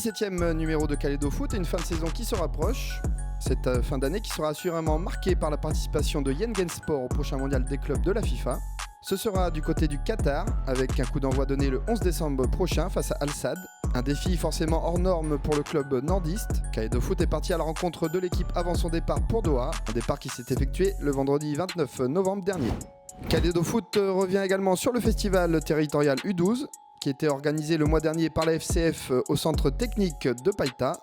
17e numéro de Kalédo Foot et une fin de saison qui se rapproche. Cette fin d'année qui sera assurément marquée par la participation de Yengen Sport au prochain mondial des clubs de la FIFA. Ce sera du côté du Qatar, avec un coup d'envoi donné le 11 décembre prochain face à Al Sadd. Un défi forcément hors norme pour le club nordiste. Kalédo Foot est parti à la rencontre de l'équipe avant son départ pour Doha, un départ qui s'est effectué le vendredi 29 novembre dernier. Kalédo Foot revient également sur le festival territorial U12, qui était organisé le mois dernier par la FCF au centre technique de Païta.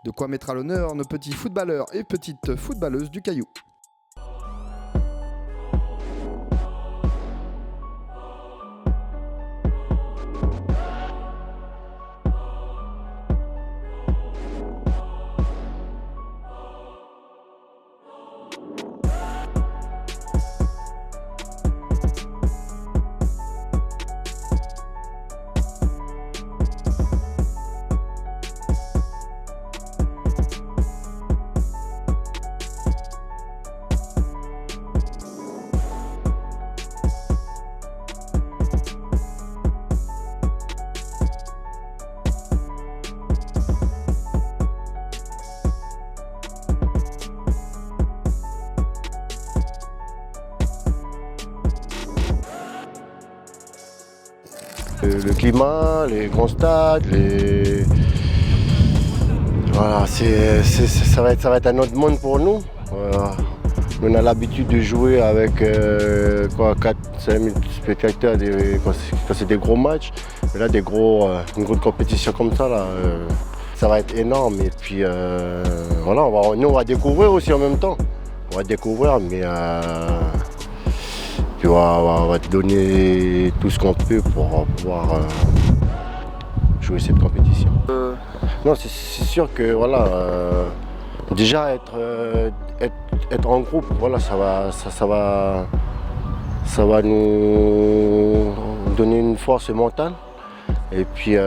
De quoi mettre à l'honneur nos petits footballeurs et petites footballeuses du Caillou. Le climat, les grands stades, voilà, ça va être un autre monde pour nous. Voilà. On a l'habitude de jouer avec 4-5 000 spectateurs quand c'est des gros matchs. Mais là, une grosse compétition comme ça, là, ça va être énorme. Et puis voilà, nous on va découvrir aussi en même temps. On va découvrir, mais puis on va te donner tout ce qu'on peut pour pouvoir jouer cette compétition. Non, c'est sûr que voilà, déjà être en groupe, voilà, ça va nous donner une force mentale. Et puis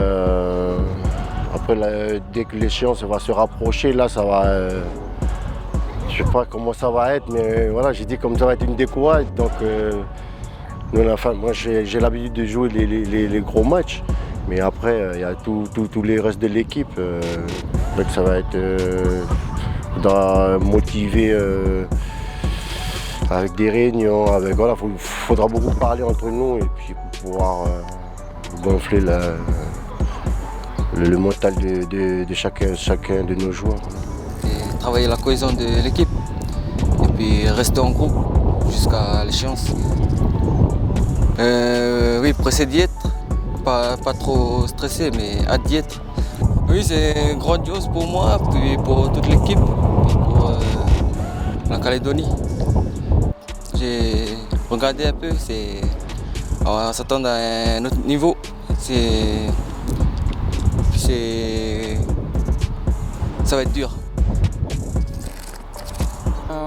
après, dès que l'échéance va se rapprocher, là, ça va. Je sais pas comment ça va être, mais voilà, j'ai dit comme ça va être une découverte. Donc, moi, j'ai l'habitude de jouer les gros matchs, mais après, il y a tous les restes de l'équipe. Donc, ça va être motivé avec des réunions. Voilà, faudra beaucoup parler entre nous et puis pour pouvoir gonfler le mental de chacun de nos joueurs. Travailler la cohésion de l'équipe et puis rester en groupe jusqu'à l'échéance. Oui, pressé d'y être, pas trop stressé, mais hâte d'y être. Oui, c'est grandiose pour moi, puis pour toute l'équipe, puis pour la Calédonie. J'ai regardé un peu, on va s'attendre à un autre niveau. Ça va être dur.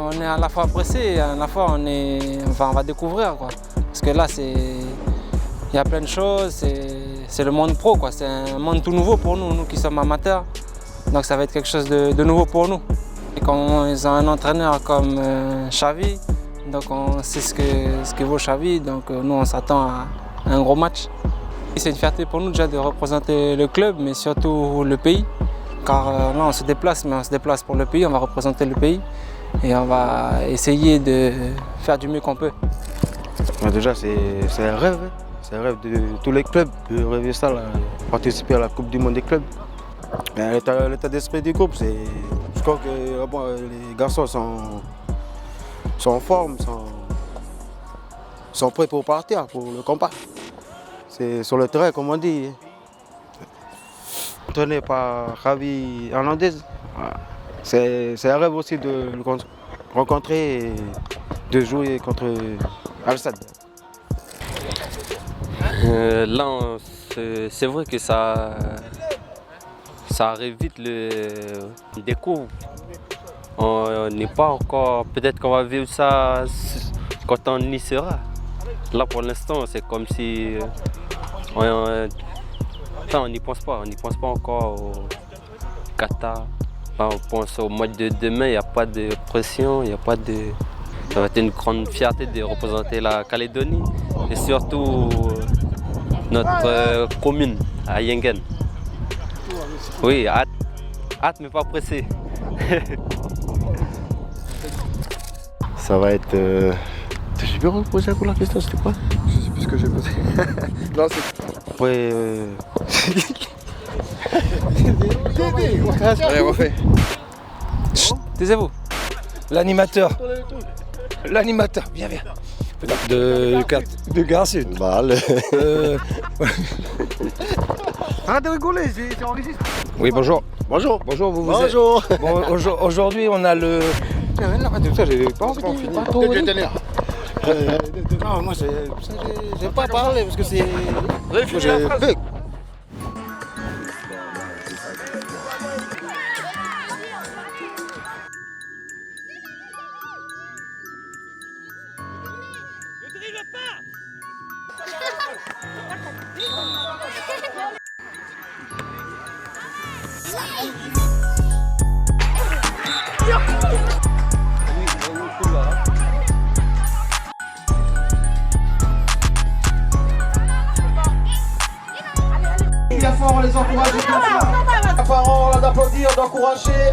On est à la fois pressé et à la fois on va découvrir, quoi. Parce que là, il y a plein de choses, c'est le monde pro, quoi. C'est un monde tout nouveau pour nous qui sommes amateurs. Donc ça va être quelque chose de nouveau pour nous. Et quand ils ont un entraîneur comme Xavi, donc on sait ce que vaut Xavi, donc nous on s'attend à un gros match. C'est une fierté pour nous déjà de représenter le club, mais surtout le pays. Car là on se déplace, mais on se déplace pour le pays, on va représenter le pays. Et on va essayer de faire du mieux qu'on peut. Déjà, c'est un rêve. Hein. C'est un rêve de tous les clubs de rêver ça, là, participer à la Coupe du Monde des clubs. L'état d'esprit du groupe, je crois que les garçons sont en forme, sont prêts pour partir, pour le combat. C'est sur le terrain, comme on dit. Entraîné par Xavi Hernandez. C'est un rêve aussi de le rencontrer et de jouer contre Al Sadd. Là, c'est vrai que ça arrive vite, on découvre. On n'est pas encore, peut-être qu'on va vivre ça quand on y sera. Là, pour l'instant, c'est comme si on n'y pense pas encore au Qatar. On pense au match de demain, il n'y a pas de pression, ça va être une grande fierté de représenter la Calédonie et surtout notre commune à Yengen. Oui, hâte. Hâte mais pas pressé. Ça va être... J'ai bien reposé la question, c'était quoi? Je sais plus ce que j'ai posé. Non, c'est... Après, Allez, refais. Taisez-vous. L'animateur. Viens. De Gare Sud. Bah, allez. Arrête de rigoler, c'est enregistré. Oui, bonjour. Bonjour. Bonjour, vous Bonjour. êtes... Bon, aujourd'hui, on a le... Ça, j'ai pas envie de... Pas trop... Non, moi, j'ai pas parlé parce que c'est... Vous avez fini la phrase. Bien fort, on les encourage bien fort. Parents, d'applaudir, d'encourager.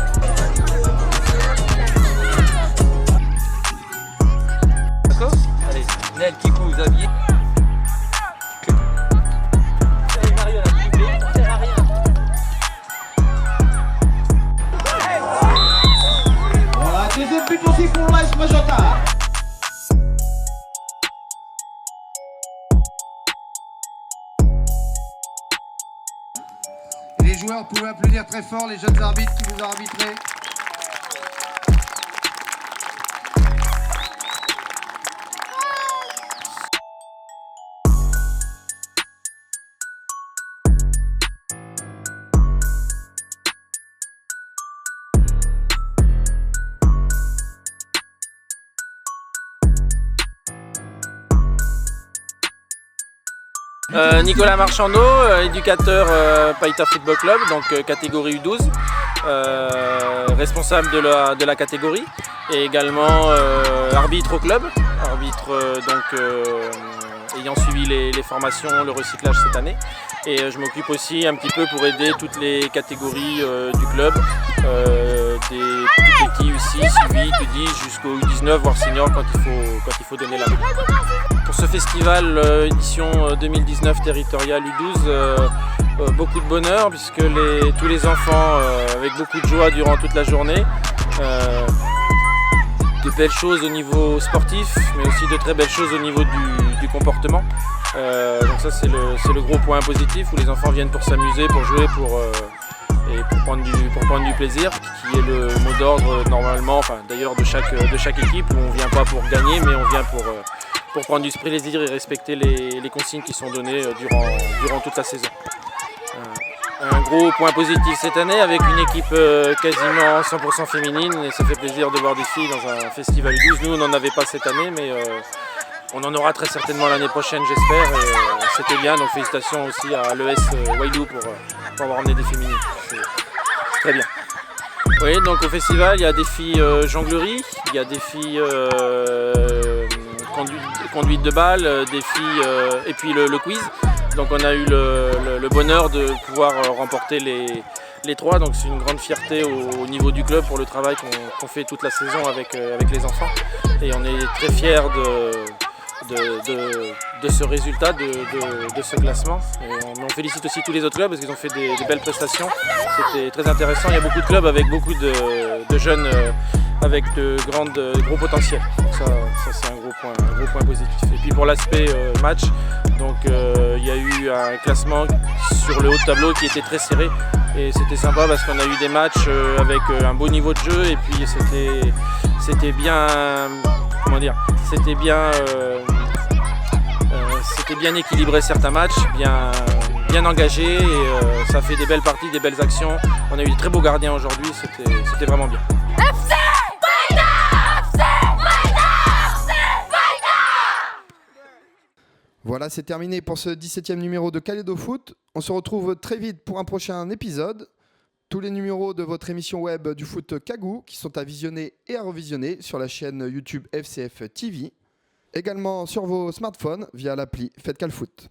D'accord? Allez, Nel, Kikou, Xavier. Voilà, deuxième but aussi pour l'AS Magenta. Les joueurs pouvaient applaudir très fort les jeunes arbitres qui vous ont arbitré. Nicolas Marchandot, éducateur Païta Football Club, donc catégorie U12, responsable de la catégorie et également arbitre au club, ayant suivi les formations, le recyclage cette année. Et je m'occupe aussi un petit peu pour aider toutes les catégories du club, des tout petits U6, U8, U10 jusqu'au U19 voire senior quand il faut donner la main. Pour ce festival édition 2019 territorial U12, beaucoup de bonheur puisque tous les enfants avec beaucoup de joie durant toute la journée, de belles choses au niveau sportif mais aussi de très belles choses au niveau du comportement. Donc ça c'est le gros point positif où les enfants viennent pour s'amuser, pour jouer, pour prendre du plaisir, qui est le mot d'ordre normalement, enfin d'ailleurs de chaque équipe où on vient pas pour gagner mais on vient pour prendre du plaisir et respecter les consignes qui sont données durant toute la saison. Un gros point positif cette année avec une équipe quasiment 100% féminine et ça fait plaisir de voir des filles dans un festival U12. Nous on n'en avait pas cette année mais on en aura très certainement l'année prochaine j'espère et c'était bien, donc félicitations aussi à l'ES Wailou pour avoir emmené des féminines, c'est très bien. Oui, donc au festival il y a des filles jonglerie, il y a des filles conduite de balle, des filles et puis le quiz. Donc on a eu le bonheur de pouvoir remporter les trois, donc c'est une grande fierté au niveau du club pour le travail qu'on fait toute la saison avec les enfants. Et on est très fiers de ce résultat, de ce classement. Et on félicite aussi tous les autres clubs parce qu'ils ont fait des belles prestations. C'était très intéressant, il y a beaucoup de clubs avec beaucoup de jeunes avec de gros potentiels. Donc ça c'est un gros point positif. Et puis pour l'aspect match, donc il y a eu un classement sur le haut de tableau qui était très serré et c'était sympa parce qu'on a eu des matchs avec un beau niveau de jeu et puis c'était bien, comment dire, c'était bien équilibré certains matchs, bien engagé et ça fait des belles parties, des belles actions. On a eu des très beaux gardiens aujourd'hui, c'était vraiment bien. Voilà, c'est terminé pour ce 17e numéro de Kalédo Foot. On se retrouve très vite pour un prochain épisode. Tous les numéros de votre émission web du foot Kagou qui sont à visionner et à revisionner sur la chaîne YouTube FCF TV. Également sur vos smartphones via l'appli Faites Cal Foot.